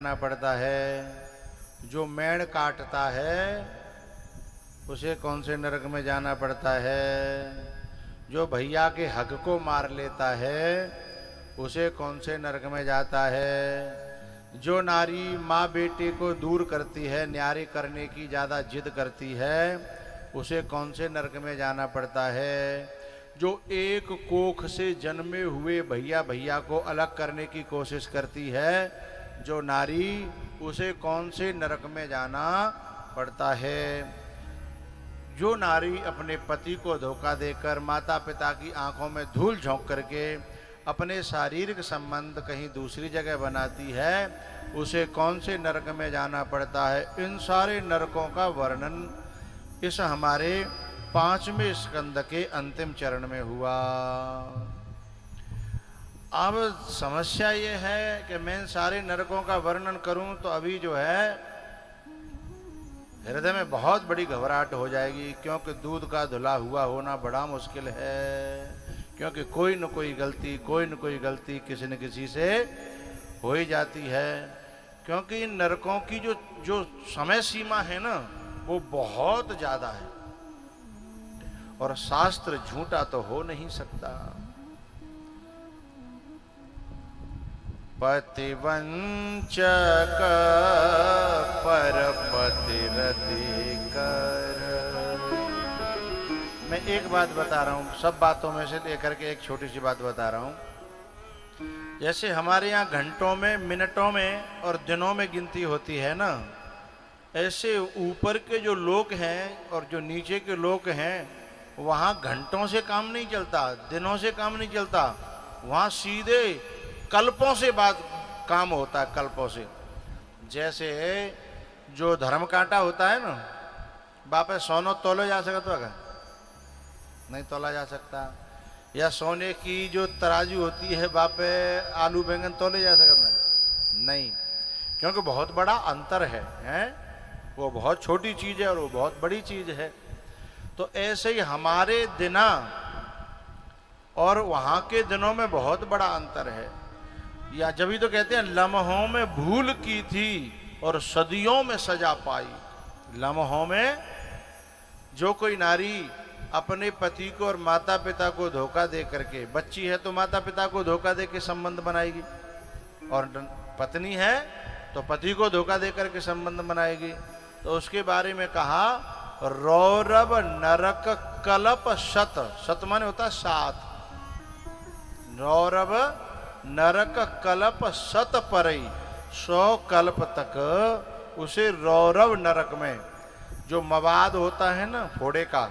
जाना पड़ता है। जो मेड़ काटता है उसे कौन से नरक में जाना पड़ता है। जो भैया के हक को मार लेता है उसे कौन से नरक में जाता है। जो नारी माँ बेटे को दूर करती है, न्यारी करने की ज़्यादा जिद करती है, उसे कौन से नरक में जाना पड़ता है। जो एक कोख से जन्मे हुए भैया को अलग करने की कोशिश करती है, जो नारी, उसे कौन से नरक में जाना पड़ता है। जो नारी अपने पति को धोखा देकर माता पिता की आंखों में धूल झोंक करके अपने शारीरिक संबंध कहीं दूसरी जगह बनाती है, उसे कौन से नरक में जाना पड़ता है। इन सारे नरकों का वर्णन इस हमारे 5वें स्कंद के अंतिम चरण में हुआ। अब समस्या ये है कि मैं सारे नरकों का वर्णन करूं तो अभी जो है हृदय में बहुत बड़ी घबराहट हो जाएगी, क्योंकि दूध का धुला हुआ होना बड़ा मुश्किल है। क्योंकि कोई न कोई गलती किसी न किसी से हो ही जाती है। क्योंकि इन नरकों की जो समय सीमा है ना, वो बहुत ज्यादा है और शास्त्र झूठा तो हो नहीं सकता। पतिवंचक परपति रति कर। मैं एक बात बता रहा हूं, सब बातों में से लेकर के एक छोटी सी बात बता रहा हूं। जैसे हमारे यहाँ घंटों में, मिनटों में और दिनों में गिनती होती है ना, ऐसे ऊपर के जो लोग हैं और जो नीचे के लोग हैं, वहां घंटों से काम नहीं चलता, दिनों से काम नहीं चलता, वहां सीधे कल्पों से काम होता है, कल्पों से। जैसे जो धर्म कांटा होता है ना, बापे सोनो तोलो जा सकता है, नहीं तोला जा सकता। या सोने की जो तराजू होती है, बापे आलू बैंगन तोले जा सकता है, नहीं, क्योंकि बहुत बड़ा अंतर है? वो बहुत छोटी चीज है और वो बहुत बड़ी चीज है। तो ऐसे ही हमारे दिना और वहां के दिनों में बहुत बड़ा अंतर है। या जब ही तो कहते हैं लम्हों में भूल की थी और सदियों में सजा पाई। लम्हों में जो कोई नारी अपने पति को और माता पिता को धोखा दे करके, बच्ची है तो माता पिता को धोखा दे के संबंध बनाएगी, और पत्नी है तो पति को धोखा दे करके संबंध बनाएगी, तो उसके बारे में कहा रौरव नरक कल्प शत। शत माने होता है 7। रौरव नरक कल्प शत परई, 100 कल्प तक उसे रौरव नरक में, जो मवाद होता है ना फोड़े का,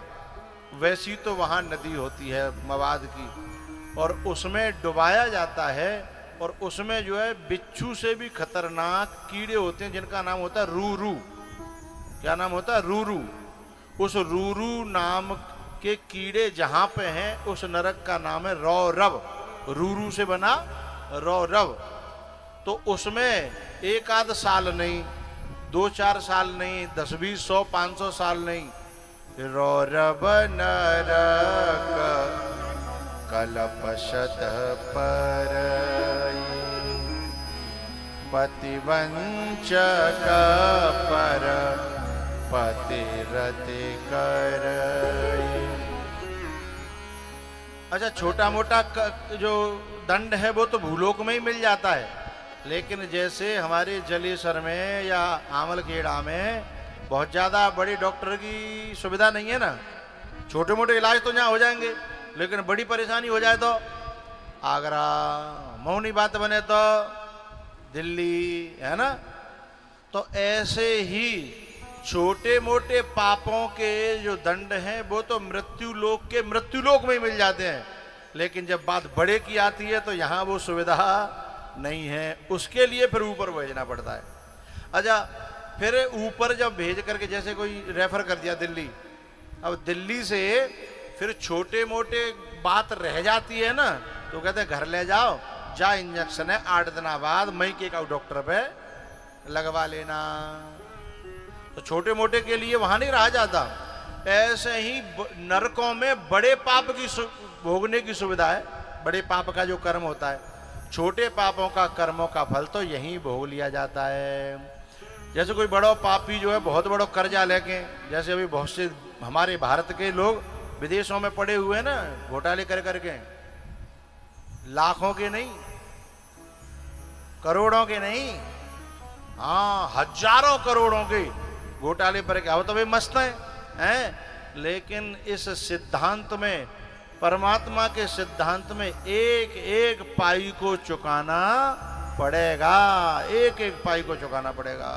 वैसी तो वहां नदी होती है मवाद की, और उसमें डुबाया जाता है। और उसमें जो है बिच्छू से भी खतरनाक कीड़े होते हैं, जिनका नाम होता है रूरू। क्या नाम होता है? रूरू। उस रूरू नाम के कीड़े जहां पे हैं, उस नरक का नाम है रौरव। रूरू से बना रौरव। तो उसमें 1 आध साल नहीं, 2-4 साल नहीं, 10-20, 100, 500 साल नहीं, रौरव नरक कल्पशत परई, पतिवंचक पर पति रति करई। अच्छा, छोटा मोटा जो दंड है वो तो भूलोक में ही मिल जाता है, लेकिन जैसे हमारे जलेसर में या आमलखेड़ा में बहुत ज्यादा बड़े डॉक्टर की सुविधा नहीं है ना, छोटे मोटे इलाज तो यहाँ हो जाएंगे, लेकिन बड़ी परेशानी हो जाए तो आगरा, मौनी बात बने तो दिल्ली, है ना। तो ऐसे ही छोटे मोटे पापों के जो दंड हैं वो तो मृत्युलोक में ही मिल जाते हैं, लेकिन जब बात बड़े की आती है तो यहाँ वो सुविधा नहीं है। उसके लिए फिर ऊपर भेजना पड़ता है। अच्छा, फिर ऊपर जब भेज करके, जैसे कोई रेफर कर दिया दिल्ली, अब दिल्ली से फिर छोटे मोटे बात रह जाती है ना, तो कहते हैं घर ले जाओ, जा इंजेक्शन है 8 दिन बाद मई के का डॉक्टर पे लगवा लेना। तो छोटे मोटे के लिए वहां नहीं रहा जाता। ऐसे ही नरकों में बड़े पाप की भोगने की सुविधा है। बड़े पाप का जो कर्म होता है, छोटे पापों का, कर्मों का फल तो यहीं भोग लिया जाता है। जैसे कोई बड़ो पापी जो है बहुत बड़ो कर्जा लेके, जैसे अभी बहुत से हमारे भारत के लोग विदेशों में पड़े हुए ना, घोटाले कर करके, लाखों के नहीं, करोड़ों के नहीं, हाँ हजारों करोड़ों के घोटाले पर क्या हो, तो वे मस्त हैं। लेकिन इस सिद्धांत में, परमात्मा के सिद्धांत में एक एक पाई को चुकाना पड़ेगा, एक एक पाई को चुकाना पड़ेगा।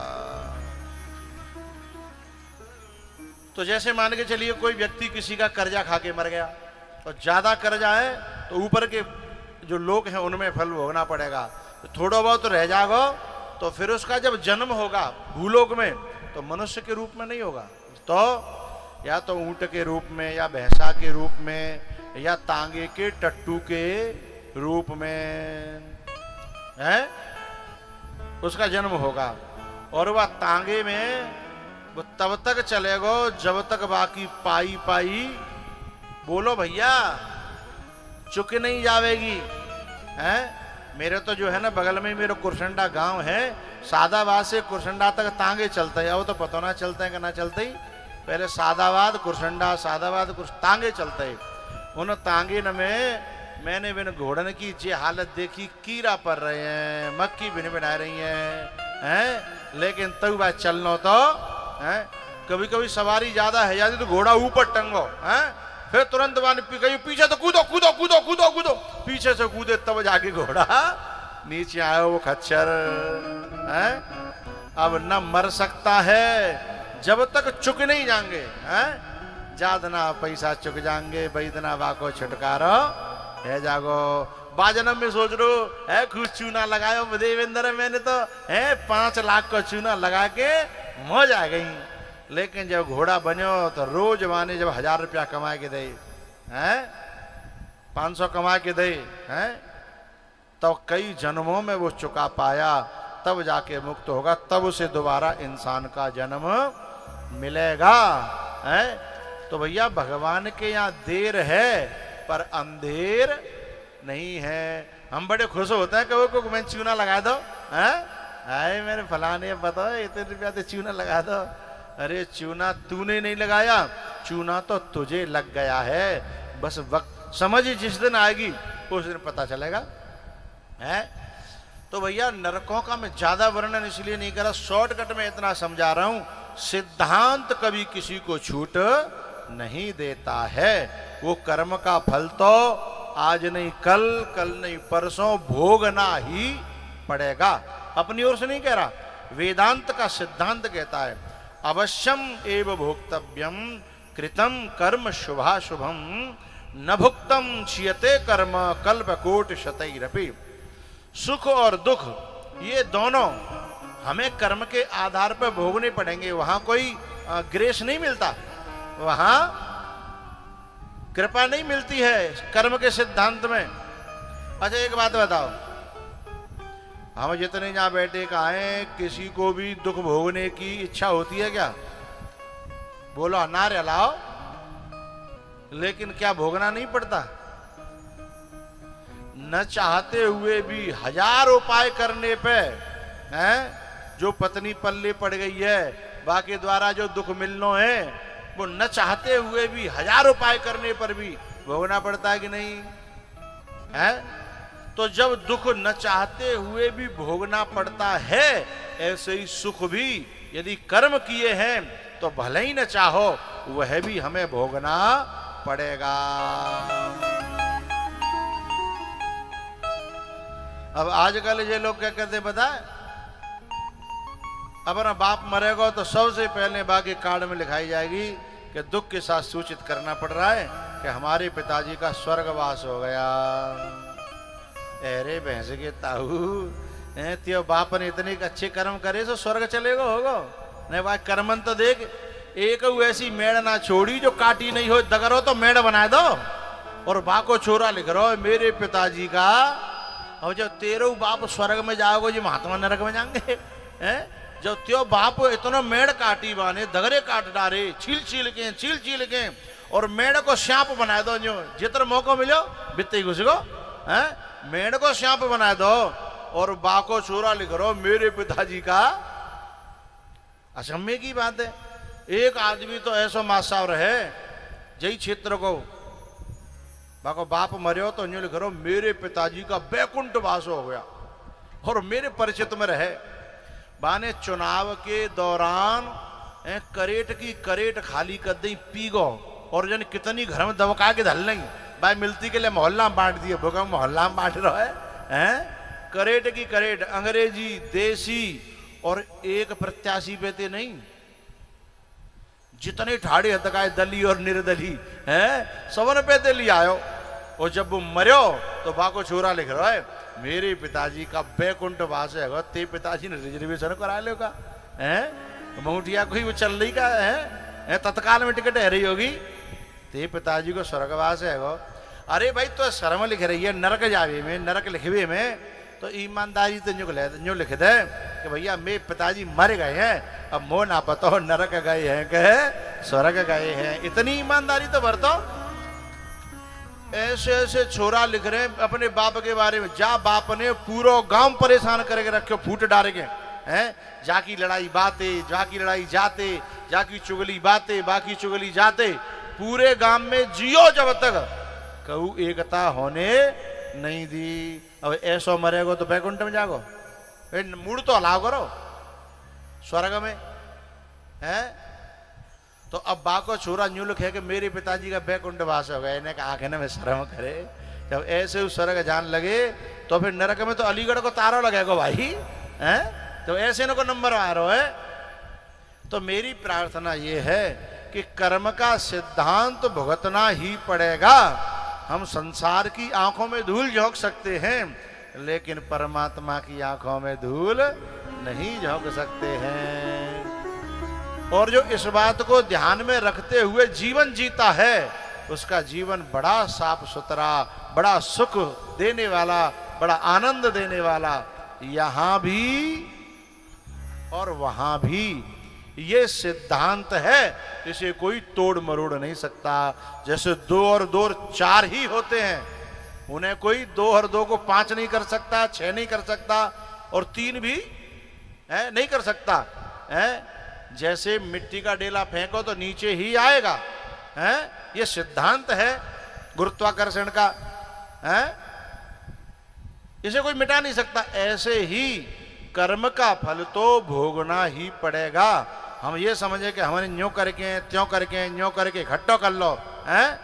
तो जैसे मान के चलिए कोई व्यक्ति किसी का कर्जा खा के मर गया, तो ज्यादा कर्जा है तो ऊपर के जो लोग हैं उनमें फल भोगना पड़ेगा, तो थोड़ा बहुत तो रह जाएगा। तो फिर उसका जब जन्म होगा भूलोक में, तो मनुष्य के रूप में नहीं होगा, तो या तो ऊंट के रूप में, या भैंसा के रूप में, या तांगे के टट्टू के रूप में है उसका जन्म होगा। और वह तांगे में वो तब तक चलेगा जब तक बाकी पाई पाई, बोलो भैया, चुक नहीं जावेगी। है मेरे तो जो है ना बगल में मेरे कुरसंडा गांव है, सादाबाद से कुरसंडा तक तांगे चलते हैं। वो तो पता ना चलता है कि ना चलते ही, पहले सादाबाद कुरसंडा, सादाबाद तांगे चलते हैं। उन तांगे में मैंने बिन घोड़न की जे हालत देखी, कीड़ा पड़ रहे हैं, मक्खी बिन बना रही हैं, लेकिन तब बात चलना तो है। कभी कभी सवारी ज्यादा है जाती तो घोड़ा ऊपर टंगो है, फिर तुरंत कहीं पीछे तो कूदो कूदो कूदो कूदो कूदो, पीछे से कूदे तब जाके घोड़ा नीचे आया वो खच्चर है। अब न मर सकता है जब तक चुक नहीं जाएंगे, हैं जादना पैसा चुक जाएंगे, बैदना बाको छुटकारो है जागो। बाजनम में सोच रो है कुछ चूना लगायो देवेंद्र, मैंने तो है 5 लाख का चूना लगा के मौज आ गई। लेकिन जब घोड़ा बनो तो रोज माने जब 1000 रुपया कमा के दे, हैं 500 कमा के दे, हैं तो कई जन्मों में वो चुका पाया, तब जाके मुक्त होगा, तब उसे दोबारा इंसान का जन्म मिलेगा। है तो भैया भगवान के यहाँ देर है पर अंधेर नहीं है। हम बड़े खुश होते हैं कि को मैं चूना लगा दो, हैं आए मेरे फलाने बताओ इतने रुपया तो चूना लगा दो। अरे चूना तूने नहीं लगाया, चूना तो तुझे लग गया है, बस वक्त समझ जिस दिन आएगी उस दिन पता चलेगा। है तो भैया नरकों का मैं ज्यादा वर्णन इसलिए नहीं कर रहा, शॉर्टकट में इतना समझा रहा हूं, सिद्धांत कभी किसी को छूट नहीं देता है। वो कर्म का फल तो आज नहीं कल, कल नहीं परसों भोगना ही पड़ेगा। अपनी ओर से नहीं कह रहा, वेदांत का सिद्धांत कहता है अवश्यम एव भोक्तव्यम कृतम कर्म शुभाशुभम न भुक्तम क्षीयते कर्म कल्पकोट शतैरपि। सुख और दुख ये दोनों हमें कर्म के आधार पर भोगने पड़ेंगे, वहां कोई ग्रेस नहीं मिलता, वहां कृपा नहीं मिलती है कर्म के सिद्धांत में। अच्छा एक बात बताओ, हम जितने यहां बैठे कहे किसी को भी दुख भोगने की इच्छा होती है क्या? बोलो अनार अलाओ, लेकिन क्या भोगना नहीं पड़ता? न चाहते हुए भी 1000 उपाय करने पे हैं जो पत्नी पल्ले पड़ गई है, बाकी द्वारा जो दुख मिलना है वो न चाहते हुए भी 1000 उपाय करने पर भी भोगना पड़ता है कि नहीं है? तो जब दुख न चाहते हुए भी भोगना पड़ता है, ऐसे ही सुख भी यदि कर्म किए हैं तो भले ही न चाहो वह भी हमें भोगना पड़ेगा। अब आजकल ये लोग क्या कहते बता, अपना बाप मरेगा तो सबसे पहले बाकी कार्ड में लिखाई जाएगी कि दुख के साथ सूचित करना पड़ रहा है कि हमारे पिताजी का स्वर्गवास हो गया। अरे भैंस के ताऊ, त्यो बाप ने इतने अच्छे कर्म करे तो स्वर्ग चलेगा होगा नहीं भाई? कर्मन तो देख, एक ऐसी मेड़ ना छोड़ी जो काटी नहीं हो, दगरो तो मेड़ बना दो और बाको छोरा लिख रहा है मेरे पिताजी का। और जब तेरो बाप स्वर्ग में जाओगे जी महात्मा नरक में जाएंगे, हैं? जब त्यो बाप इतना मेड़ काटी बाने, दगरे काट डारे, छील छील के और मेड़ को श्याप बना दो, जो जितना मौका मिलो बित्ते घुस गो, हैं? मेढ़ को श्यांप बना दो और बा को छोरा लिख रहो मेरे पिताजी का। असम्य की बात है। एक आदमी तो ऐसा मासावर है जय क्षेत्र को बाको बाप मरियो तो न्यू लिख रहो मेरे पिताजी का बैकुंठ वास हो गया और मेरे परिचित में रहे। बाने चुनाव के दौरान करेट की करेट खाली कर दी पी गो और जन कितनी घर में दबका के धल नहीं भाई मिलती के लिए मोहल्ला में बांट दिए भूखा मोहल्ला में बांट रहा है करेट की करेट अंग्रेजी देसी और एक प्रत्याशी पेते नहीं जितने ठाड़े हतकाए दली और निर्दली हैं सबन पेते लिया आयो। और जब वो मरियो तो बाको छोरा लिख रहा है मेरे पिताजी का बैकुंठ वास है। ते पिताजी ने रिजर्वेशन करा लो का हैं मऊटिया कोई वो चल रही का है तत्काल में टिकट है रही होगी। ते पिताजी को स्वर्गवास है। अरे भाई तो शर्म लिख रही है नरक जावे में नरक लिखवे में तो ईमानदारी तो न्यू लिख दे कि भैया मेरे पिताजी मर गए हैं अब मोह ना पता नरक गए हैं कहे स्वर्ग गए हैं। इतनी ईमानदारी तो बरतो। ऐसे ऐसे छोरा लिख रहे हैं अपने बाप के बारे में जा बाप ने पूरा गांव परेशान करके रखे फूट डाल के हैं जाकी लड़ाई बातें जाकी लड़ाई जाते जाकी चुगली बातें बाकी चुगली जाते पूरे गांव में जियो जब तक कहू एकता होने नहीं दी। अब ऐसो मरेगो तो बैकुंठ में जागो मूड तो अलाव करो स्वर्ग में है। तो अब बाको छोरा न्यू लिख है कि मेरे पिताजी का बैकुंठ वास हो गया इन्हें कहा आगे ना मैं शर्म करे। जब ऐसे उस स्वर्ग जान लगे तो फिर नरक में तो अलीगढ़ को तारा लगेगा भाई हैं तो ऐसे न को नंबर आ रहा है। तो मेरी प्रार्थना ये है कि कर्म का सिद्धांत भुगतना ही पड़ेगा। हम संसार की आंखों में धूल झोंक सकते हैं लेकिन परमात्मा की आंखों में धूल नहीं झोंक सकते हैं। और जो इस बात को ध्यान में रखते हुए जीवन जीता है उसका जीवन बड़ा साफ सुथरा बड़ा सुख देने वाला बड़ा आनंद देने वाला यहां भी और वहां भी। ये सिद्धांत है इसे कोई तोड़ मरोड़ नहीं सकता। जैसे 2 और 2 4 ही होते हैं उन्हें कोई 2 और 2 को 5 नहीं कर सकता 6 नहीं कर सकता और 3 भी नहीं कर सकता है। जैसे मिट्टी का डेला फेंको तो नीचे ही आएगा है। ये सिद्धांत है गुरुत्वाकर्षण का है इसे कोई मिटा नहीं सकता। ऐसे ही कर्म का फल तो भोगना ही पड़ेगा। हम ये समझे कि हमने न्यों करके त्यों करके न्यों करके इकट्ठा कर लो हैं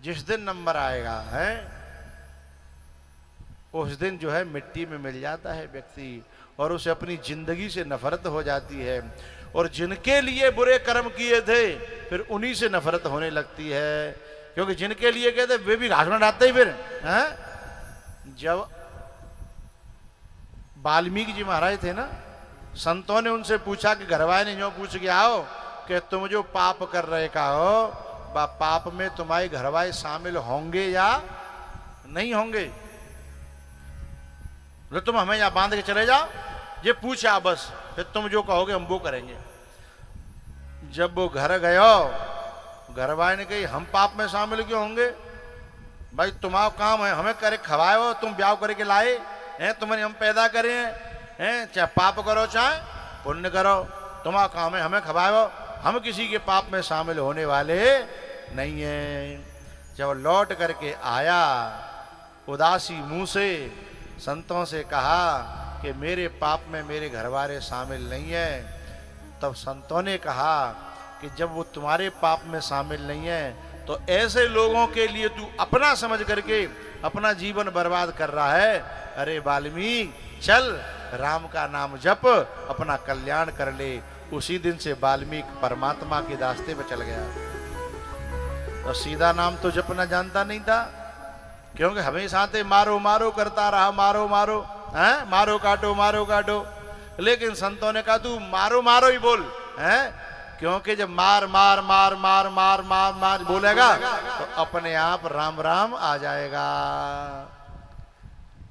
जिस दिन नंबर आएगा है उस दिन जो है मिट्टी में मिल जाता है व्यक्ति और उसे अपनी जिंदगी से नफरत हो जाती है। और जिनके लिए बुरे कर्म किए थे फिर उन्हीं से नफरत होने लगती है क्योंकि जिनके लिए कहते वे भी घास में डालते ही फिर हैं। जब वाल्मीकि जी महाराज थे ना संतों ने उनसे पूछा कि घरवाले ने जो पूछ के आओ कि तुम जो पाप कर रहे का हो पाप में तुम्हारे घरवाले शामिल होंगे या नहीं होंगे। तो तुम हमें यहां बांध के चले जाओ ये पूछा बस फिर तुम जो कहोगे हम वो करेंगे। जब वो घर गयो घरवाले ने कही हम पाप में शामिल क्यों होंगे भाई तुम्हारा काम है हमें करे खवाए हो तुम ब्याह करके लाए हैं तुम्हें हम पैदा करे हैं चाहे पाप करो चाहे पुण्य करो तुम्हारा काम है हमें खवाओ हम किसी के पाप में शामिल होने वाले नहीं है। जब लौट करके आया उदासी मुंह से संतों से कहा कि मेरे पाप में मेरे घरवाले शामिल नहीं है। तब संतों ने कहा कि जब वो तुम्हारे पाप में शामिल नहीं है तो ऐसे लोगों के लिए तू अपना समझ करके अपना जीवन बर्बाद कर रहा है। अरे वाल्मीकि चल राम का नाम जप अपना कल्याण कर ले। उसी दिन से वाल्मीकि परमात्मा के रास्ते पे चल गया। तो सीधा नाम तो जपना जानता नहीं था क्योंकि हमेशा से मारो मारो करता रहा मारो मारो हैं मारो काटो। लेकिन संतों ने कहा तू मारो मारो ही बोल हैं क्योंकि जब मार मार मार मार मार मार मार बोलेगा तो अपने आप राम राम आ जाएगा।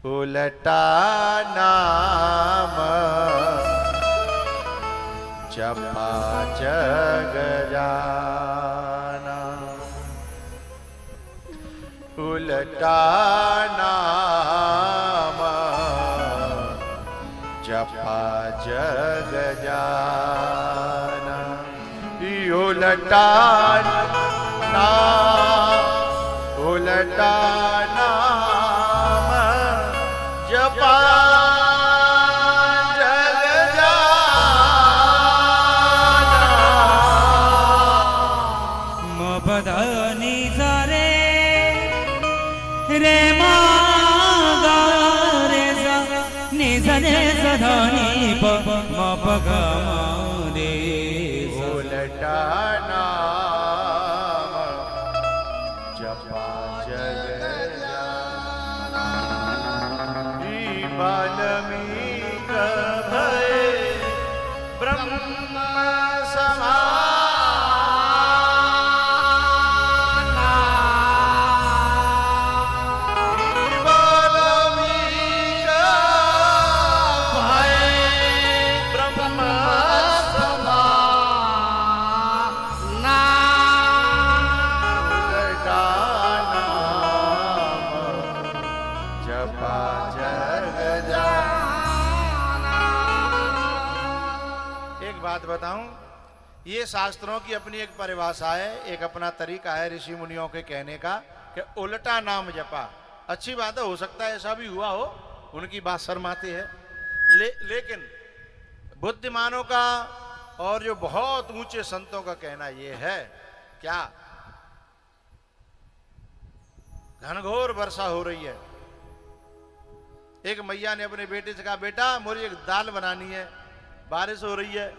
उलटा नाम जपा जग जाना उलटा नाम जपा जग जाना, उलटा नाम, उलटा नाम जपा उलटा नाम जपा जग जाना, वाल्मीक भय ब्रह्म बताऊं, ये शास्त्रों की अपनी एक परिभाषा है, एक अपना तरीका है ऋषि मुनियों के कहने का कि उल्टा नाम जपा। अच्छी बात है, हो सकता है ऐसा भी हुआ हो, उनकी बात शर्माती है, लेकिन बुद्धिमानों का और जो बहुत ऊंचे संतों का कहना यह है, क्या घनघोर वर्षा हो रही है। एक मैया ने अपने बेटे से कहा, बेटा मुझे एक दाल बनानी है, बारिश हो रही है,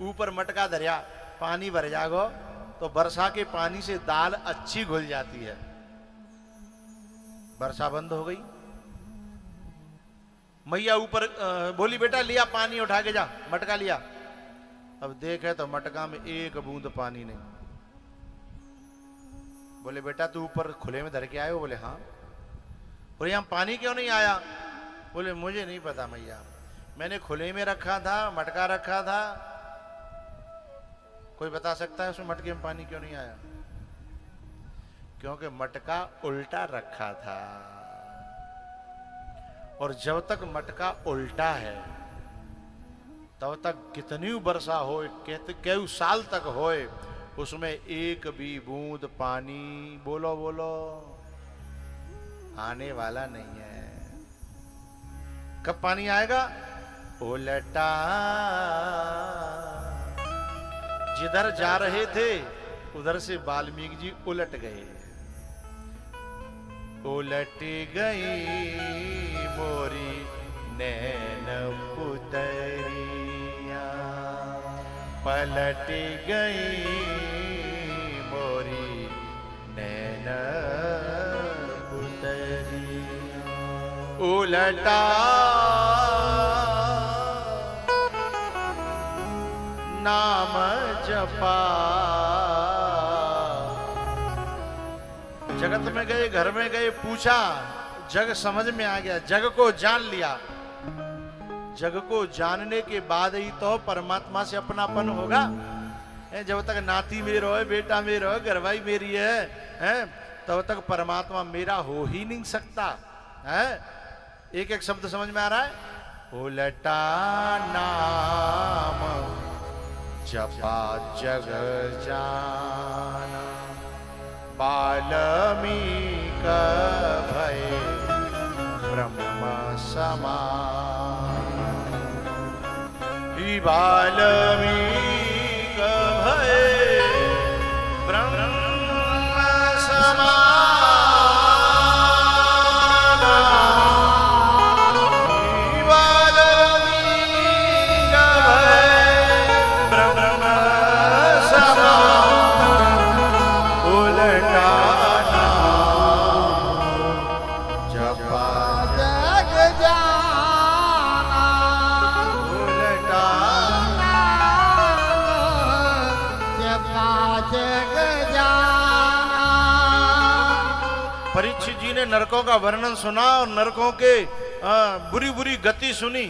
ऊपर मटका दरिया, पानी भर जागो तो वर्षा के पानी से दाल अच्छी घुल जाती है। वर्षा बंद हो गई, मैया ऊपर बोली, बेटा लिया पानी उठा के जा, मटका लिया। अब देखे तो मटका में एक बूंद पानी नहीं। बोले बेटा तू ऊपर खुले में धर के आए हो? बोले हाँ। बोले यहां पानी क्यों नहीं आया? बोले मुझे नहीं पता मैया, मैंने खुले में रखा था, मटका रखा था। कोई बता सकता है उसमें मटके में पानी क्यों नहीं आया? क्योंकि मटका उल्टा रखा था, और जब तक मटका उल्टा है तब तक कितनी वर्षा हो, कई साल तक होए, उसमें एक भी बूंद पानी, बोलो बोलो, आने वाला नहीं है। कब पानी आएगा? उल्टा। जिधर जा रहे थे उधर से वाल्मीकि जी उलट गए। उलट गई मोरी नैन पुतरिया, पलट गई मोरी नैन पुतरिया। उलटा नाम जपा। जगत में गए, घर में गए, पूछा, जग समझ में आ गया, जग को जान लिया। जग को जानने के बाद ही तो परमात्मा से अपनापन होगा। जब तक नाती मेरा है, बेटा मेरा है, घरवाई मेरी है, तब तक परमात्मा मेरा हो ही नहीं सकता है। एक एक शब्द समझ में आ रहा है? उलटा नाम जपा जग जाना, वाल्मीक भय ब्रह्म समान। वाल्मीक भय ब्रह्म समान। परीक्षित जी ने नरकों का वर्णन सुना और नरकों के बुरी बुरी गति सुनी।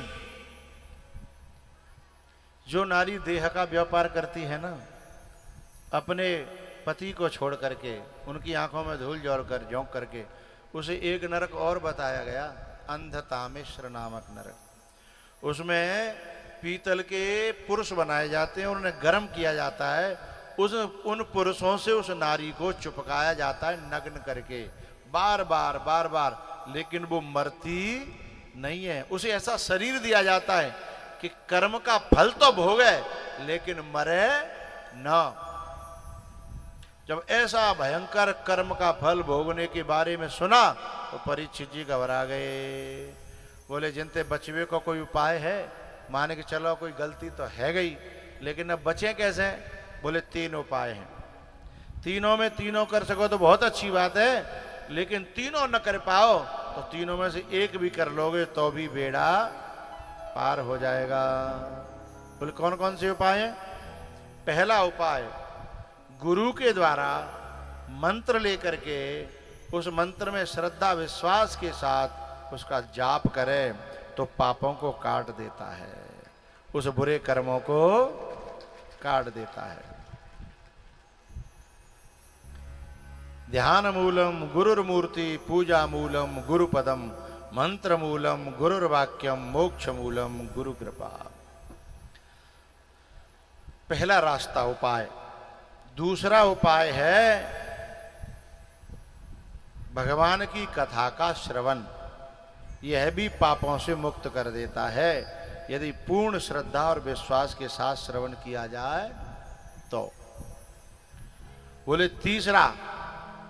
जो नारी देह का व्यापार करती है ना, अपने पति को छोड़ करके, उनकी आंखों में धूल झोंक करके उसे एक नरक और बताया गया, अंधतामेश्वर नामक नरक। उसमें पीतल के पुरुष बनाए जाते हैं और उन्हें गर्म किया जाता है। उन पुरुषों से उस नारी को चिपकाया जाता है नग्न करके, बार बार बार बार, लेकिन वो मरती नहीं है। उसे ऐसा शरीर दिया जाता है कि कर्म का फल तो भोगे लेकिन मरे न। जब ऐसा भयंकर कर्म का फल भोगने के बारे में सुना तो परीक्षित जी घबरा गए। बोले जिनते बचवे को कोई उपाय है? माने कि चलो कोई गलती तो है गई, लेकिन अब बचे कैसे? बोले 3 उपाय हैं। तीनों में तीनों कर सको तो बहुत अच्छी बात है, लेकिन तीनों न कर पाओ तो तीनों में से एक भी कर लोगे तो भी बेड़ा पार हो जाएगा। बोले कौन कौन से उपाय हैं? पहला उपाय, गुरु के द्वारा मंत्र लेकर के उस मंत्र में श्रद्धा विश्वास के साथ उसका जाप करे तो पापों को काट देता है, उस बुरे कर्मों को काट देता है। ध्यान मूलम गुरुर्मूर्ति, पूजा मूलम गुरुपदम, मंत्र मूलम गुरुर्वाक्यम, मोक्ष मूलम गुरु कृपा। पहला रास्ता उपाय। दूसरा उपाय है भगवान की कथा का श्रवण। यह भी पापों से मुक्त कर देता है यदि पूर्ण श्रद्धा और विश्वास के साथ श्रवण किया जाए तो। बोले तीसरा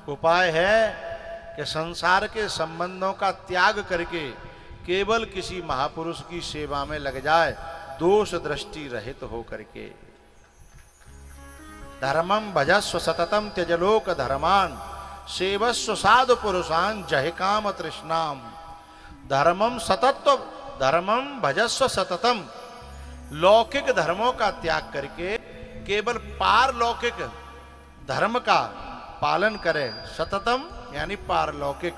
उपाय है कि संसार के संबंधों का त्याग करके केवल किसी महापुरुष की सेवा में लग जाए, दोष दृष्टि रहित हो करके। धर्मम भजस्व सततम त्यजलोक धर्मान, सेवस्व साधु पुरुषान जहि काम तृष्णाम। धर्मम सतत्व, धर्मम भजस्व सततम, लौकिक धर्मों का त्याग करके केवल पारलौकिक धर्म का पालन करे। सततम यानी पारलौकिक,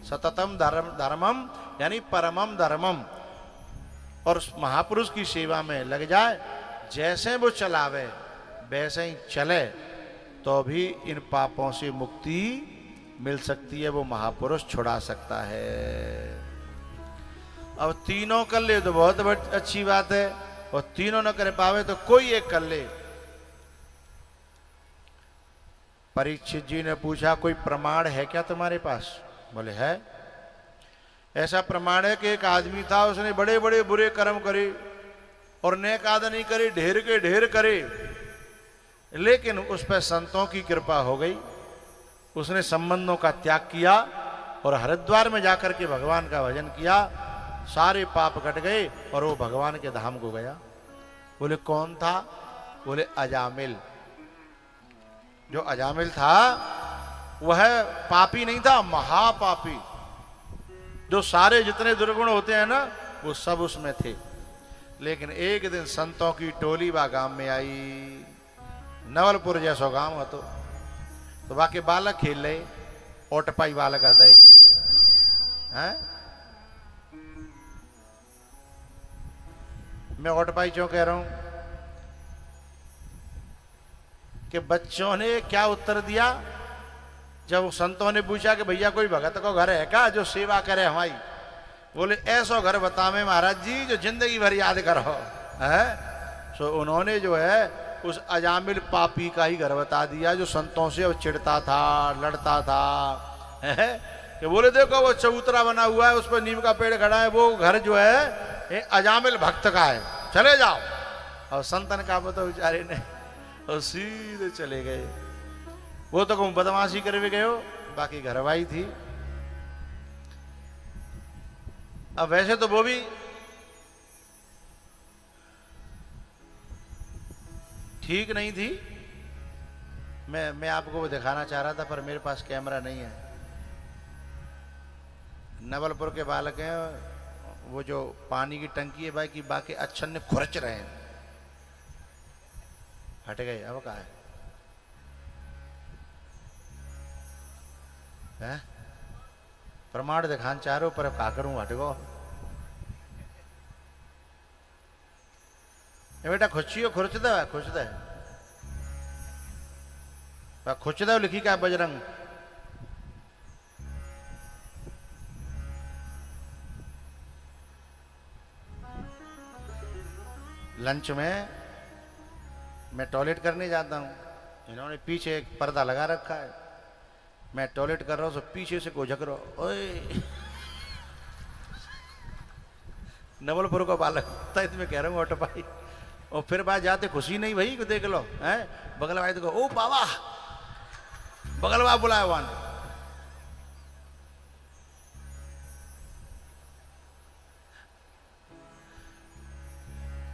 सततम धर्मम यानी परमम धर्मम, और महापुरुष की सेवा में लग जाए। जैसे वो चलावे वैसे ही चले तो भी इन पापों से मुक्ति मिल सकती है, वो महापुरुष छुड़ा सकता है। अब तीनों कर ले तो बहुत अच्छी बात है, और तीनों न कर पावे तो कोई एक कर ले। परीक्षित जी ने पूछा कोई प्रमाण है क्या तुम्हारे पास? बोले है। ऐसा प्रमाण है कि एक आदमी था, उसने बड़े बड़े बुरे कर्म करे और नेक आदमी करे, ढेर के ढेर करे, लेकिन उस पर संतों की कृपा हो गई। उसने संबंधों का त्याग किया और हरिद्वार में जाकर के भगवान का भजन किया, सारे पाप कट गए और वो भगवान के धाम को गया। बोले कौन था? बोले अजामिल। जो अजामिल था वह पापी नहीं था, महापापी। जो सारे जितने दुर्गुण होते हैं ना वो सब उसमें थे। लेकिन एक दिन संतों की टोली बा गांव में आई, नवलपुर जैसो गांव है तो बाकी बालक खेल रहे, ओटपाई बालक आते हैं। मैं ओटपाई क्यों कह रहा हूं कि बच्चों ने क्या उत्तर दिया जब संतों ने पूछा कि भैया कोई भगत को घर है क्या जो सेवा करे हमारी? बोले ऐसा घर बतावे महाराज जी जो जिंदगी भर याद करो है। सो उन्होंने जो है उस अजामिल पापी का ही घर बता दिया जो संतों से चिढ़ता था, लड़ता था, है? कि बोले देखो वो चबूतरा बना हुआ है, उस पर नीम का पेड़ खड़ा है, वो घर जो है अजामिल भक्त का है, चले जाओ। और संतन का तो बेचारे ने और सीधे चले गए। वो तो कहूं बदमाशी करके गए हो, बाकी घरवाई थी। अब वैसे तो वो भी ठीक नहीं थी। मैं आपको वो दिखाना चाह रहा था पर मेरे पास कैमरा नहीं है। नवलपुर के बालक हैं, वो जो पानी की टंकी है भाई की बाकी अच्छन ने खुरच रहे हैं, हट गए। अब कहा है प्रमाण दिखान चाह रहे हो पर अब का करूं, हट गो। बेटा खुचियो खुरचदा खुचदा खुचदा लिखी का बजरंग लंच में मैं टॉयलेट करने जाता हूँ, इन्होंने पीछे एक पर्दा लगा रखा है, मैं टॉयलेट कर रहा हूँ तो पीछे से कोई झक रहा, ओए नवलपुर का बालक था, इसमें कह रहा हूँ ऑटो भाई। और फिर बात जाते खुशी नहीं भाई को देख लो, हैं बगल भाई देखो, ओ बाबा बगल वाला बुलाया वहां।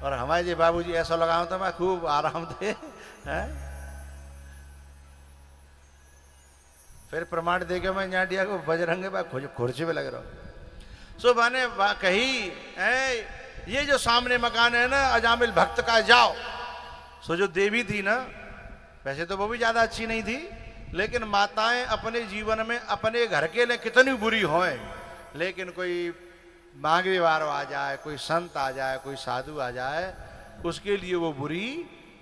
और हमारे जी बाबूजी ऐसा लगा था मैं खूब आराम थे, हैं। फिर प्रमाण दे के मैं न्याडिया को बजरंगे खुर्ची पे लग रहा हूं। सो मैंने कही ये जो सामने मकान है ना अजामिल भक्त का, जाओ। सो जो देवी थी ना, वैसे तो वो भी ज्यादा अच्छी नहीं थी, लेकिन माताएं अपने जीवन में अपने घर के लिए कितनी बुरी हों, लेकिन कोई मांगवीवार आ जाए, कोई संत आ जाए, कोई साधु आ जाए, उसके लिए वो बुरी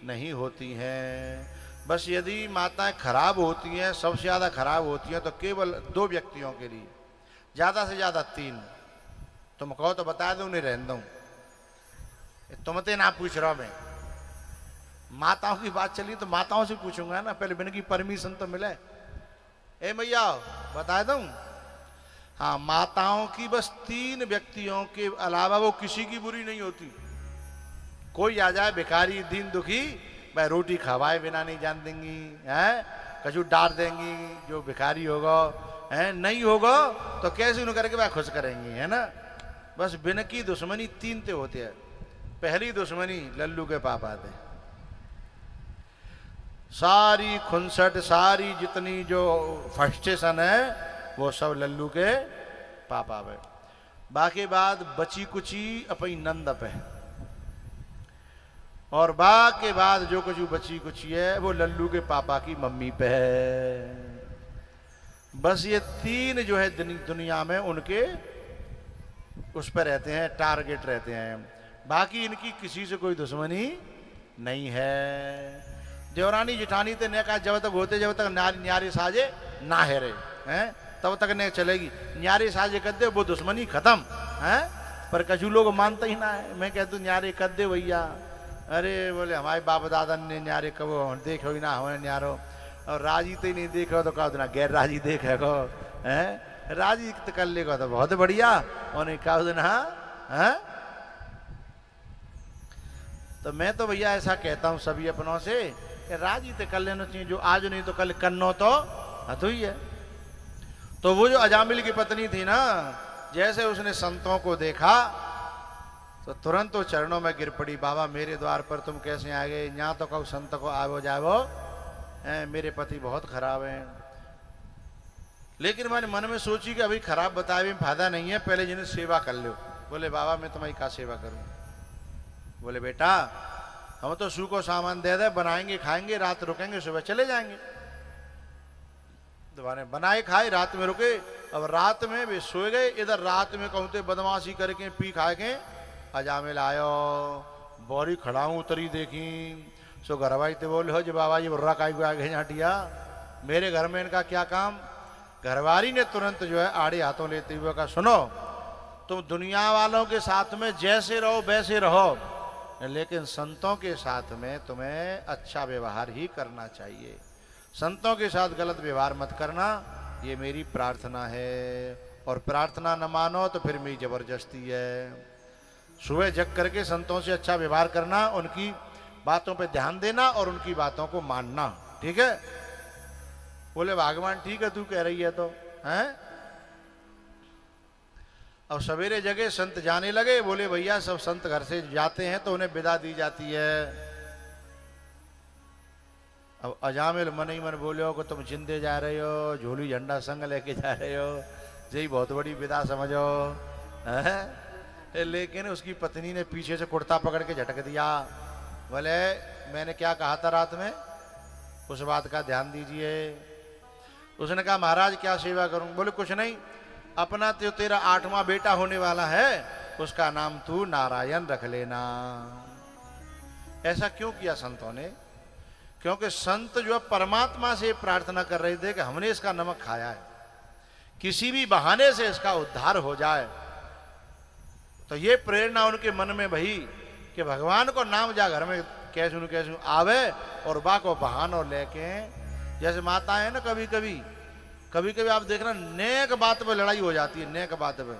नहीं होती हैं। बस यदि माताएं खराब होती हैं, सबसे ज्यादा खराब होती हैं तो केवल 2 व्यक्तियों के लिए, ज्यादा से ज्यादा 3। तुम कहो तो बता दो, नहीं रहने दो, तुमते ना पूछ रहा मैं। माताओं की बात चली तो माताओं से पूछूंगा ना, पहले बिना की परमिशन तो मिले। ए भैया बता दूं, हाँ माताओं की बस 3 व्यक्तियों के अलावा वो किसी की बुरी नहीं होती। कोई आ जाए भिखारी दीन दुखी, भाई रोटी खवाए बिना नहीं जान देंगी, हैं कछु डाल देंगी, जो भिखारी होगा है, नहीं होगा तो कैसे उन्हें करके भाई खुश करेंगी, है ना। बस बिन की दुश्मनी 3 ते होते हैं। पहली दुश्मनी लल्लू के पापा थे, सारी खुनसट, सारी जितनी जो फ्रस्ट्रेशन है वो सब लल्लू के पापा पे। बाकी बात बची कुची अपनी नंद पे, और बाकी बाद जो कुछ बची कुची है वो लल्लू के पापा की मम्मी पे है। बस ये 3 जो है दुनिया में उनके उस पर रहते हैं, टारगेट रहते हैं। बाकी इनकी किसी से कोई दुश्मनी नहीं है। देवरानी जिठानी ते ने कहा जब तक होते, जब तक न्यारी साजे ना हेरे, हैं तब तक ने चलेगी। न्यारी साजे कर दे वो दुश्मनी खत्म, हैं। पर कछु लोग मानते ही ना है। मैं कहता हूँ न्यारे कर दे भैया, अरे बोले हमारे बाप दादा ने न्यारे कबो देखो ही ना हो न्यारो, और राजी तो ही नहीं देखो तो कहो ना गैर राजी देखेगो, हैं राजी तो कर लेगा तो बहुत बढ़िया, और नहीं कहो ना, हैं। तो मैं तो भैया ऐसा कहता हूँ सभी अपनों से कि राजी तो कर लेना चाहिए, जो आज नहीं तो कल करनो तो हथ ही है। तो वो जो अजामिल की पत्नी थी ना, जैसे उसने संतों को देखा तो तुरंत वो चरणों में गिर पड़ी, बाबा मेरे द्वार पर तुम कैसे आ गए, यहाँ तो कहो संत को आवो जावो, मेरे पति बहुत खराब हैं। लेकिन मैंने मन में सोची कि अभी खराब बताए में फायदा नहीं है, पहले जिन्हें सेवा कर लो। बोले बाबा मैं तुम्हारी क्या सेवा करूं। बोले बेटा हम तो सू को सामान दे दे, बनाएंगे खाएंगे, रात रुकेंगे, सुबह चले जाएंगे। दोबारा बनाए खाए, रात में रुके, अब रात में वे सो गए। इधर रात में कहते बदमाशी करके पी खा के अजामिल आयो, बोरी खड़ाऊं उतरी देखी, सो घरवाई ते बोले हो जी बाबा जी बुर्रा काई को आगे झाटिया, मेरे घर में इनका क्या काम। घरवाली ने तुरंत जो है आड़े हाथों लेते हुए कहा सुनो, तुम दुनिया वालों के साथ में जैसे रहो वैसे रहो, लेकिन संतों के साथ में तुम्हें अच्छा व्यवहार ही करना चाहिए। संतों के साथ गलत व्यवहार मत करना, ये मेरी प्रार्थना है। और प्रार्थना न मानो तो फिर मेरी जबरदस्ती है। सुबह जग करके संतों से अच्छा व्यवहार करना, उनकी बातों पे ध्यान देना और उनकी बातों को मानना, ठीक है। बोले भगवान ठीक है तू कह रही है तो, हैं। अब सवेरे जगह संत जाने लगे। बोले भैया सब संत घर से जाते हैं तो उन्हें विदा दी जाती है। अब अजामिल मन ही मन बोले हो कि तुम जिंदे जा रहे हो, झोली झंडा संग लेके जा रहे हो, यही बहुत बड़ी विदा समझो, हैं। लेकिन उसकी पत्नी ने पीछे से कुर्ता पकड़ के झटक दिया। बोले मैंने क्या कहा था रात में, उस बात का ध्यान दीजिए। उसने कहा महाराज क्या सेवा करूं। बोले कुछ नहीं, अपना तो तेरा 8वां बेटा होने वाला है, उसका नाम तू नारायण रख लेना। ऐसा क्यों किया संतों ने? क्योंकि संत जो परमात्मा से प्रार्थना कर रहे थे कि हमने इसका नमक खाया है, किसी भी बहाने से इसका उद्धार हो जाए। तो ये प्रेरणा उनके मन में भई कि भगवान को नाम जा घर में कैसू आवे और बा को बहानो लेके, जैसे माता है ना, कभी कभी आप देखना नेक बात पे लड़ाई हो जाती है, नेक बात पे,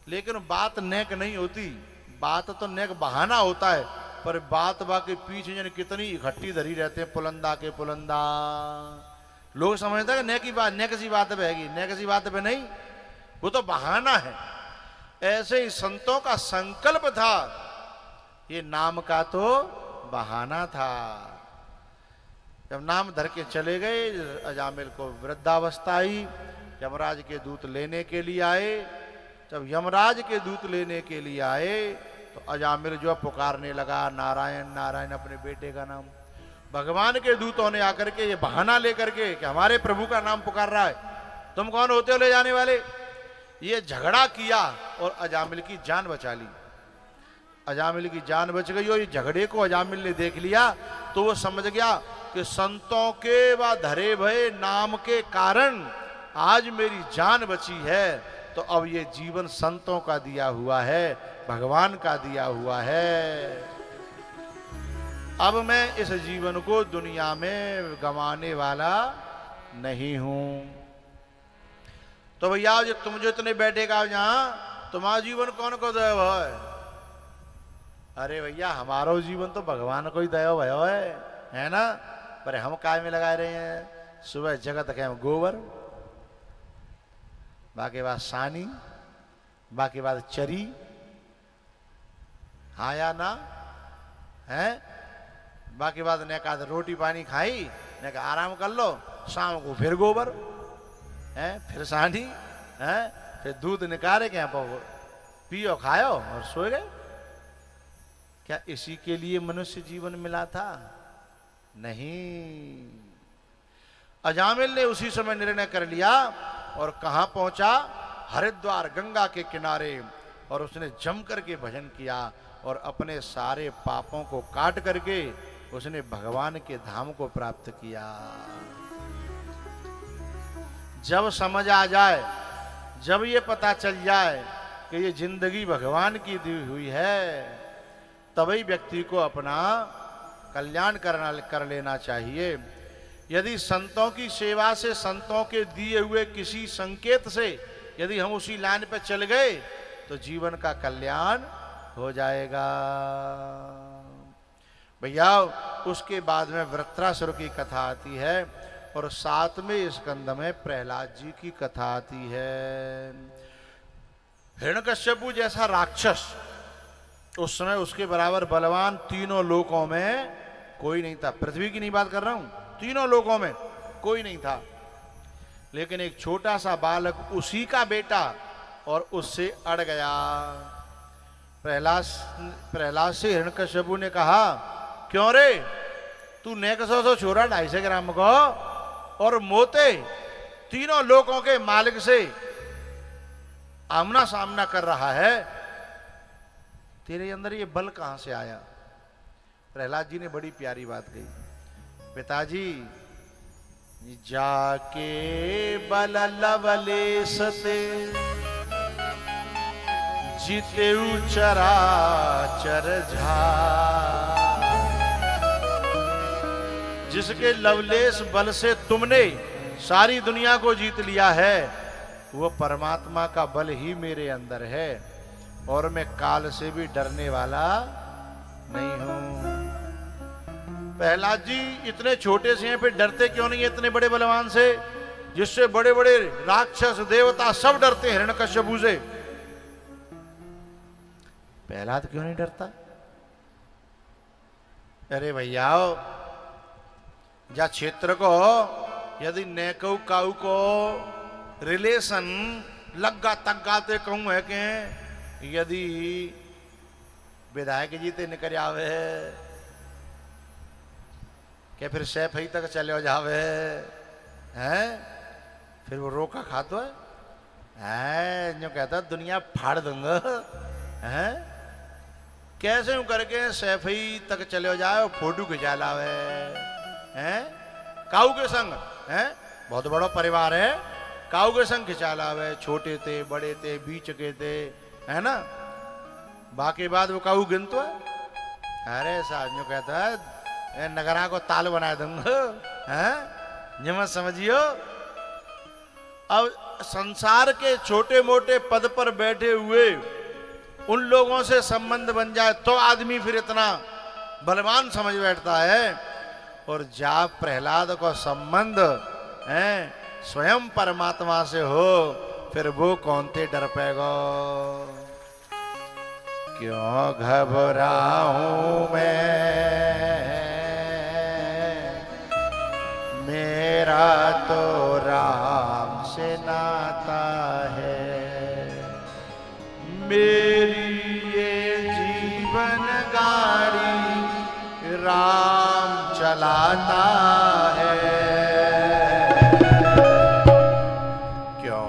लेकिन बात नेक नहीं होती, बात तो नेक बहाना होता है, पर बात के पीछे यानी कितनी इकट्ठी धरी रहते हैं, पुलंदा के पुलंदा। लोग समझते हैं नेक सी बात पे हैगी, नेक सी बात पे नहीं, वो तो बहाना है। ऐसे ही संतों का संकल्प था, ये नाम का तो बहाना था। जब नाम धर के चले गए, अजामिल को वृद्धावस्था आई, यमराज के दूत लेने के लिए आए। जब यमराज के दूत लेने के लिए आए तो अजामिल जो पुकारने लगा नारायण नारायण अपने बेटे का नाम। भगवान के दूतों ने आकर के ये बहाना लेकर के कि हमारे प्रभु का नाम पुकार रहा है, तुम कौन होते हो ले जाने वाले, ये झगड़ा किया और अजामिल की जान बचा ली। अजामिल की जान बच गई और ये झगड़े को अजामिल ने देख लिया तो वो समझ गया कि संतों के व धरे भये नाम के कारण आज मेरी जान बची है, तो अब ये जीवन संतों का दिया हुआ है, भगवान का दिया हुआ है। अब मैं इस जीवन को दुनिया में गंवाने वाला नहीं हूं। तो भैया तुम जो इतने बैठे का यहां, तुम्हारा जीवन कौन को दया है? अरे भैया हमारो जीवन तो भगवान को ही दया भयो है ना, पर हम काय में लगा रहे हैं, सुबह जगत के गोबर, बाकी बात सानी, बाकी बात चरी, हाँ या ना है, बाकी बात ने कहा रोटी पानी खाई, ने कहा आराम कर लो, शाम को फिर गोबर है, फिर सानी है, फिर दूध निकाले के पियो खाओ और सो गए। क्या इसी के लिए मनुष्य जीवन मिला था? नहीं। अजामिल ने उसी समय निर्णय कर लिया और कहां पहुंचा? हरिद्वार गंगा के किनारे, और उसने जम करके भजन किया और अपने सारे पापों को काट करके उसने भगवान के धाम को प्राप्त किया। जब समझ आ जाए, जब ये पता चल जाए कि ये जिंदगी भगवान की दी हुई है, तभी व्यक्ति को अपना कल्याण कर लेना चाहिए। यदि संतों की सेवा से, संतों के दिए हुए किसी संकेत से यदि हम उसी लाइन पे चल गए तो जीवन का कल्याण हो जाएगा। भैया उसके बाद में वृत्रासुर की कथा आती है और 7वें स्कंद में प्रहलाद जी की कथा आती है। हिरण्यकश्यपु जैसा राक्षस उस समय उसके बराबर बलवान तीनों लोकों में कोई नहीं था। पृथ्वी की नहीं बात कर रहा हूं, तीनों लोकों में कोई नहीं था। लेकिन एक छोटा सा बालक उसी का बेटा और उससे अड़ गया। प्रहलाद से हिरण्यकश्यपु ने कहा, क्यों रे तू नेकसो सो छोरा 250 ग्राम को और मोते तीनों लोकों के मालिक से आमना सामना कर रहा है, तेरे अंदर ये बल कहां से आया? प्रहलाद जी ने बड़ी प्यारी बात कही, पिताजी जाके बल लवलेशते जितेउ चराचर झार। जिसके लवलेश बल से तुमने सारी दुनिया को जीत लिया है, वो परमात्मा का बल ही मेरे अंदर है और मैं काल से भी डरने वाला नहीं हूं। प्रहलाद जी इतने छोटे से हैं, फिर डरते क्यों नहीं इतने बड़े बलवान से, जिससे बड़े बड़े राक्षस देवता सब डरते हैं हिरण्यकश्यपु से? प्रहलाद क्यों नहीं डरता? अरे भैया जा क्षेत्र को यदि नेकऊ काऊ को रिलेशन लग्गा तग्गाते कहूं है कि यदि विधायक जी ते निकल आवे क्या फिर सैफई तक चले जावे हैं, फिर वो रोका खातो है जो कहता दुनिया फाड़ दूंगा हैं, कैसे यूं करके सैफई तक चले जाए, फोटो खिंचा लावे हैं काऊ के संग हैं, बहुत बड़ा परिवार है, काऊ के संग खिंचा लावे, छोटे थे बड़े थे बीच के थे है ना, बाकी बाद वो काऊ गिनतो है अरे साजू कहता है नगरा को ताल बना दूंगा, हैं? ये मत समझियो। अब संसार के छोटे मोटे पद पर बैठे हुए उन लोगों से संबंध बन जाए तो आदमी फिर इतना बलवान समझ बैठता है। और जब प्रहलाद को संबंध है स्वयं परमात्मा से हो, फिर वो कौन थे डर पेगो। क्यों घबराऊं मैं, मेरा तो राम से नाता है। मेरी ये जीवन गाड़ी राम चलाता है। क्यों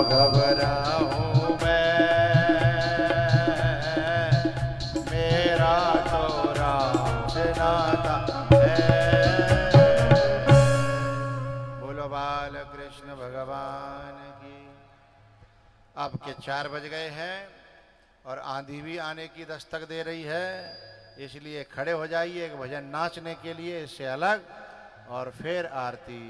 घबराऊं मैं, मेरा तो राम से नाता अब के 4 बज गए हैं और आंधी भी आने की दस्तक दे रही है, इसलिए खड़े हो जाइए एक भजन नाचने के लिए, इससे अलग, और फिर आरती।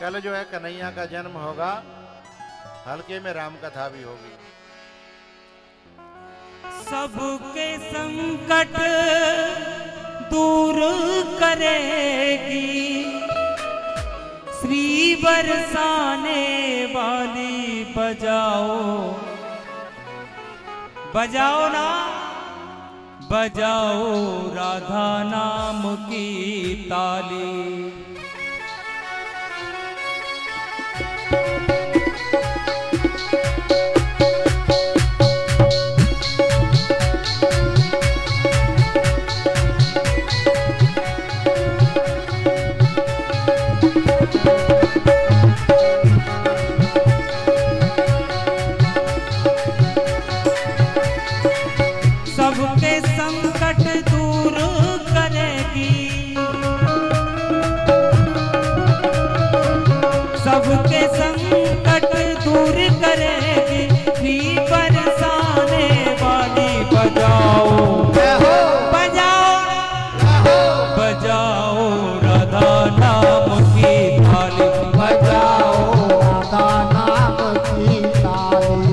कल जो है कन्हैया का जन्म होगा, हल्के में राम कथा भी होगी। सबके संकट दूर करेगी, श्री बरसाने वाली बजाओ, बजाओ ना, बजाओ राधा नाम की ताली। सबके संकट दूर करेगी, सबके संकट दूर करेगी, श्री बरसाने वाली बजाओ, बजाओ, बजाओ राधा नाम की थाली, बजाओ राधा नाम की थाली।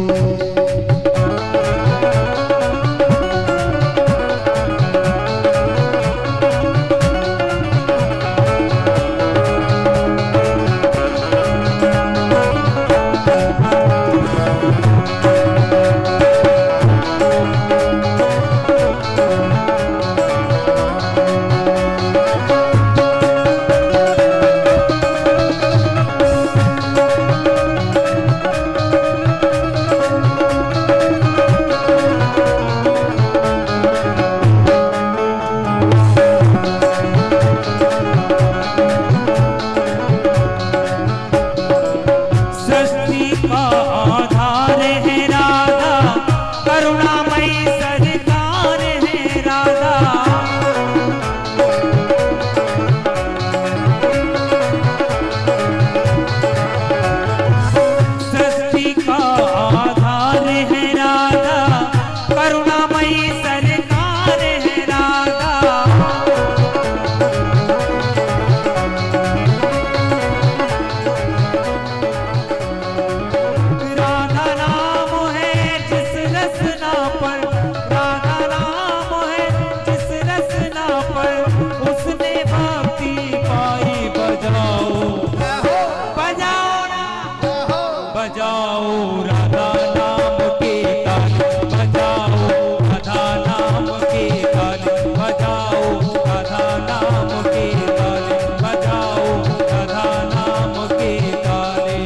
ताली बजाओ राधा नाम की ताली बजाओ राधा नाम की ताली।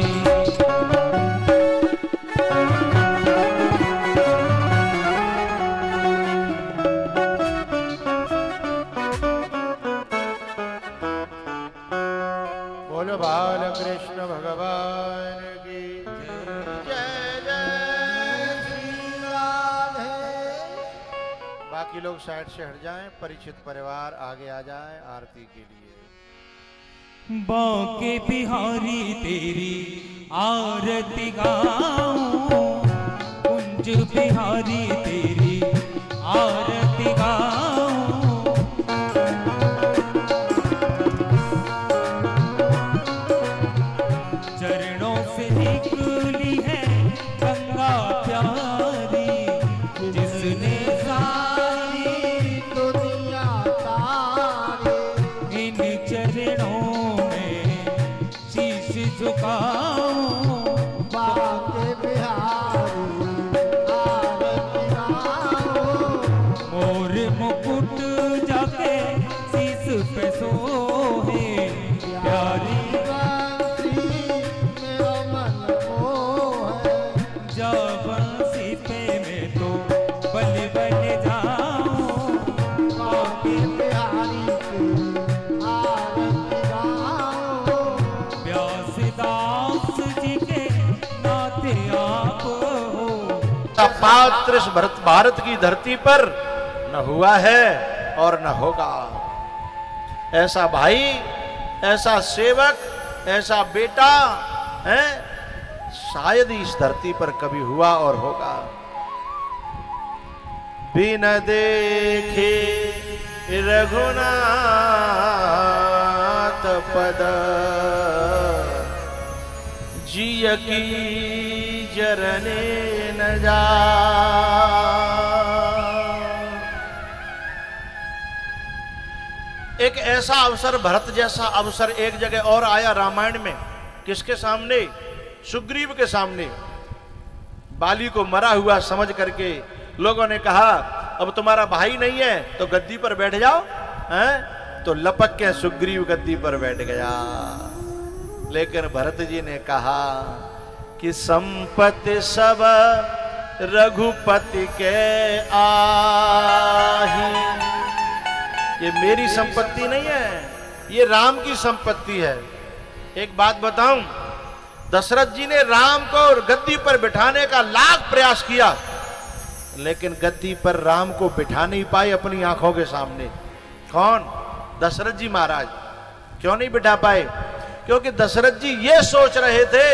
बोलो बाल कृष्ण भगवान की जय जय श्री राधे। बाकी लोग साइड से हट जाएं, परिचित परिवार आगे आ जाएं आरती के लिए। बांके बिहारी तेरी आरती गाऊं, कुंज बिहारी तेरी आरती गाऊं। चरणों से निकली है गंगा प्यारी, जिसने सारी दुनिया तारी। इन चरणों में शीश झुकाऊं, बांके बिहारी आरती गाऊं। मोर मुकुट जाके शीश पे सोहे, प्यारी बंसी पे मैं तो बल बन जाऊं। बांके बिहारी की आरती गाऊं। व्यासदास जी के नाते आप हो। पात्र इस भारत की धरती पर न हुआ है और न होगा। ऐसा भाई, ऐसा सेवक, ऐसा बेटा है शायद ही इस धरती पर कभी हुआ और होगा। बिन देखे रघुनाथ पद, जिय की जरने न जा। एक ऐसा अवसर, भरत जैसा अवसर एक जगह और आया रामायण में। किसके सामने? सुग्रीव के सामने। बाली को मरा हुआ समझ करके लोगों ने कहा अब तुम्हारा भाई नहीं है तो गद्दी पर बैठ जाओ, हैं? तो लपक के सुग्रीव गद्दी पर बैठ गया। लेकिन भरत जी ने कहा कि संपत्ति सब रघुपति के आही। ये मेरी संपत्ति नहीं है, ये राम की संपत्ति है। एक बात बताऊं, दशरथ जी ने राम को गद्दी पर बिठाने का लाख प्रयास किया, लेकिन गद्दी पर राम को बिठा नहीं पाए अपनी आंखों के सामने। कौन? दशरथ जी महाराज। क्यों नहीं बिठा पाए? क्योंकि दशरथ जी ये सोच रहे थे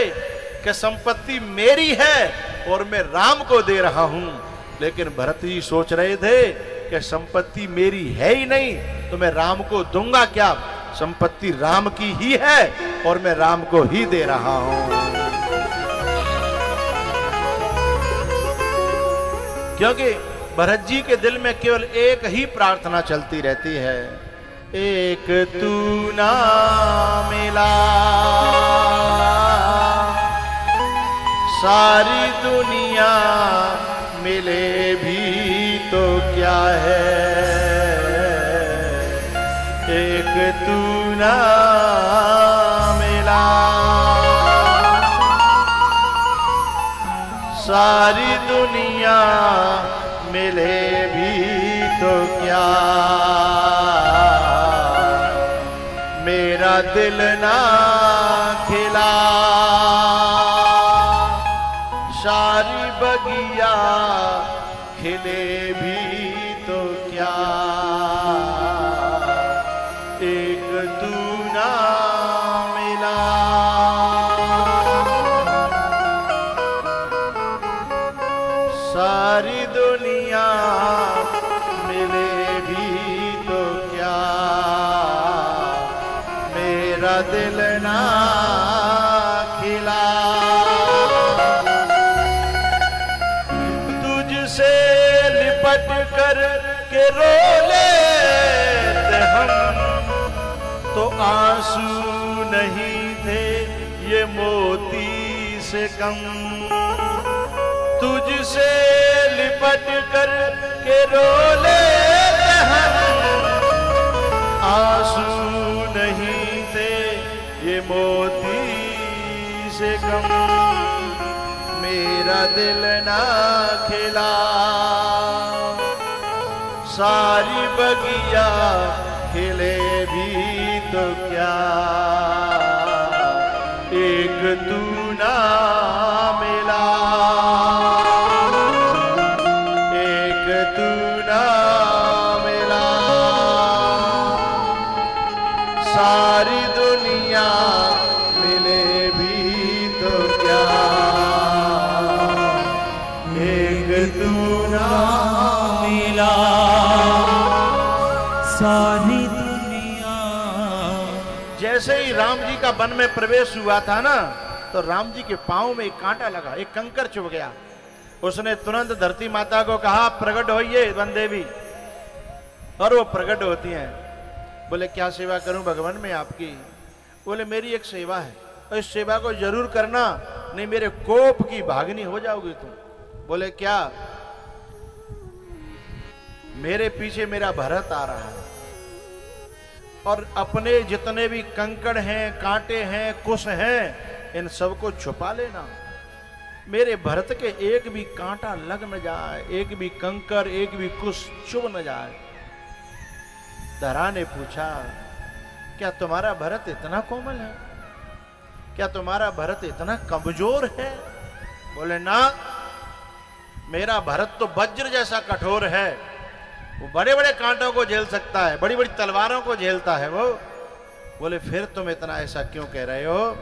कि संपत्ति मेरी है और मैं राम को दे रहा हूं। लेकिन भरत जी सोच रहे थे कि संपत्ति मेरी है ही नहीं तो मैं राम को दूंगा क्या? संपत्ति राम की ही है और मैं राम को ही दे रहा हूं। क्योंकि भरत जी के दिल में केवल एक ही प्रार्थना चलती रहती है, एक तू ना मिला सारी दुनिया मिले भी तो क्या है, एक तू ना मिला सारी दुनिया मिले भी तो क्या, मेरा दिल ना खिला सारी बगिया खिले भी तो क्या, एक तू ना मिला। सारी दुनिया मिले भी तो क्या, मेरा दिल ना खिला। तुझसे लिपट कर के रो लेते हम तो आंसू नहीं थे ये मोती से कम। तुझसे लिपट कर के रो लेते बगिया खिले भी तो क्या, एक तू ना मिला, एक तू ना मिला, सारी दुनिया मिले भी तो क्या, एक तू ना मिला, सारी दुनिया। जैसे ही राम जी का वन में प्रवेश हुआ था ना, तो राम जी के पांव में एक कांटा लगा, एक कंकर चुभ गया। उसने तुरंत धरती माता को कहा प्रकट होइए वन देवी, और वो प्रकट होती हैं। बोले क्या सेवा करूं भगवान मैं आपकी? बोले मेरी एक सेवा है और इस सेवा को जरूर करना, नहीं मेरे कोप की भागनी हो जाओगी तुम। बोले क्या? मेरे पीछे मेरा भरत आ रहा है और अपने जितने भी कंकड़ हैं, कांटे हैं, कुश हैं, इन सबको छुपा लेना। मेरे भरत के एक भी कांटा लग न जाए, एक भी कंकर, एक भी कुश चुभ न जाए। धरा ने पूछा क्या तुम्हारा भरत इतना कोमल है? क्या तुम्हारा भरत इतना कमजोर है? बोले ना, मेरा भरत तो वज्र जैसा कठोर है, वो बड़े बड़े कांटों को झेल सकता है, बड़ी बड़ी तलवारों को झेलता है वो। बोले फिर तुम इतना ऐसा क्यों कह रहे हो?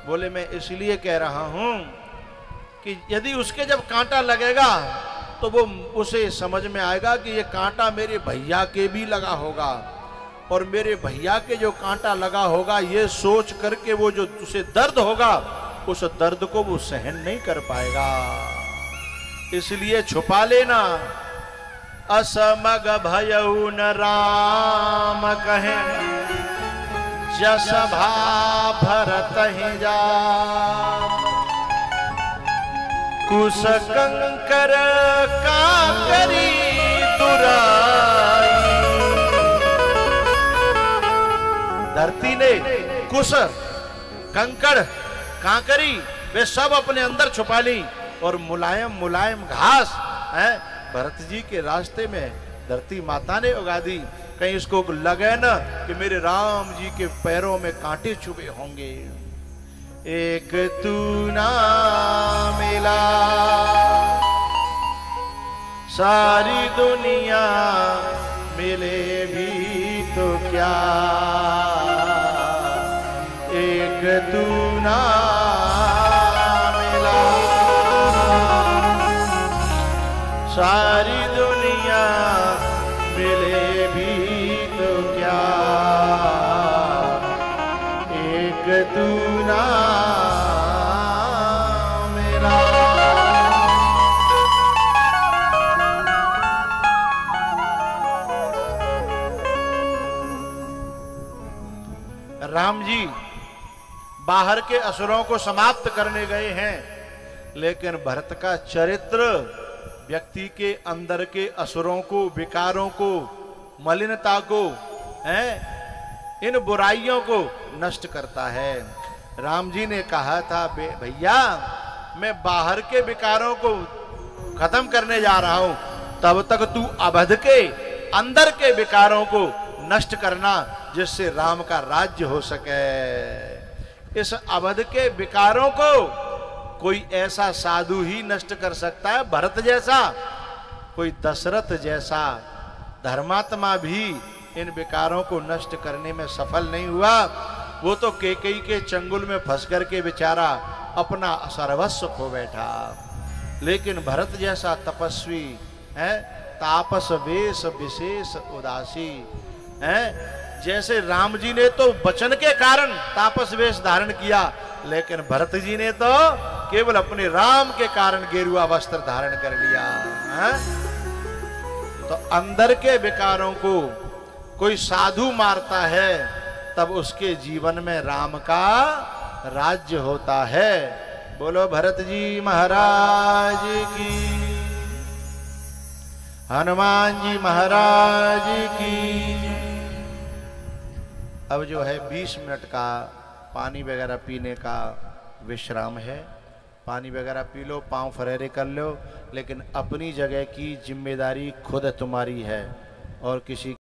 बोले मैं इसलिए कह रहा हूं कि यदि उसके जब कांटा लगेगा तो वो उसे समझ में आएगा कि ये कांटा मेरे भैया के भी लगा होगा, और मेरे भैया के जो कांटा लगा होगा ये सोच करके वो जो उसे दर्द होगा, उस दर्द को वो सहन नहीं कर पाएगा, इसलिए छुपा लेना। असमग भयउ न राम कहे, जस भा भरत ही जा, कुश कंकर का करी दुराई। धरती ने कुश, कंकड़, कांकरी वे सब अपने अंदर छुपा ली, और मुलायम मुलायम घास है भरत जी के रास्ते में धरती माता ने उगा दी। कहीं इसको लगे ना कि मेरे राम जी के पैरों में कांटे चुभे होंगे। एक तू ना मिला, सारी दुनिया मिले भी तो क्या, एक तू ना मिला, सारी दुनिया मिले भी तो क्या, एक तू ना मिला। राम जी बाहर के असुरों को समाप्त करने गए हैं, लेकिन भरत का चरित्र व्यक्ति के अंदर के असुरों को, विकारों को, मलिनता को, इन बुराइयों को नष्ट करता है। राम जी ने कहा था भैया मैं बाहर के विकारों को खत्म करने जा रहा हूं, तब तक तू अवध के अंदर के विकारों को नष्ट करना, जिससे राम का राज्य हो सके। इस अवध के विकारों को कोई ऐसा साधु ही नष्ट कर सकता है, भरत जैसा, कोई दशरथ जैसा धर्मात्मा भी इन विकारों को नष्ट करने में सफल नहीं हुआ। वो तो कैकेयी के चंगुल में फंस करके बेचारा अपना सर्वस्व खो बैठा। लेकिन भरत जैसा तपस्वी है, तापस वेश विशेष उदासी है। जैसे राम जी ने तो वचन के कारण तापस वेश धारण किया, लेकिन भरत जी ने तो केवल अपने राम के कारण गेरुआ वस्त्र धारण कर लिया है? तो अंदर के विकारों को कोई साधु मारता है, तब उसके जीवन में राम का राज्य होता है। बोलो भरत जी महाराज की, हनुमान जी महाराज की। अब जो है 20 मिनट का पानी वगैरह पीने का विश्राम है। पानी वगैरह पी लो, पांव फरेरे कर लो, लेकिन अपनी जगह की जिम्मेदारी खुद तुम्हारी है और किसी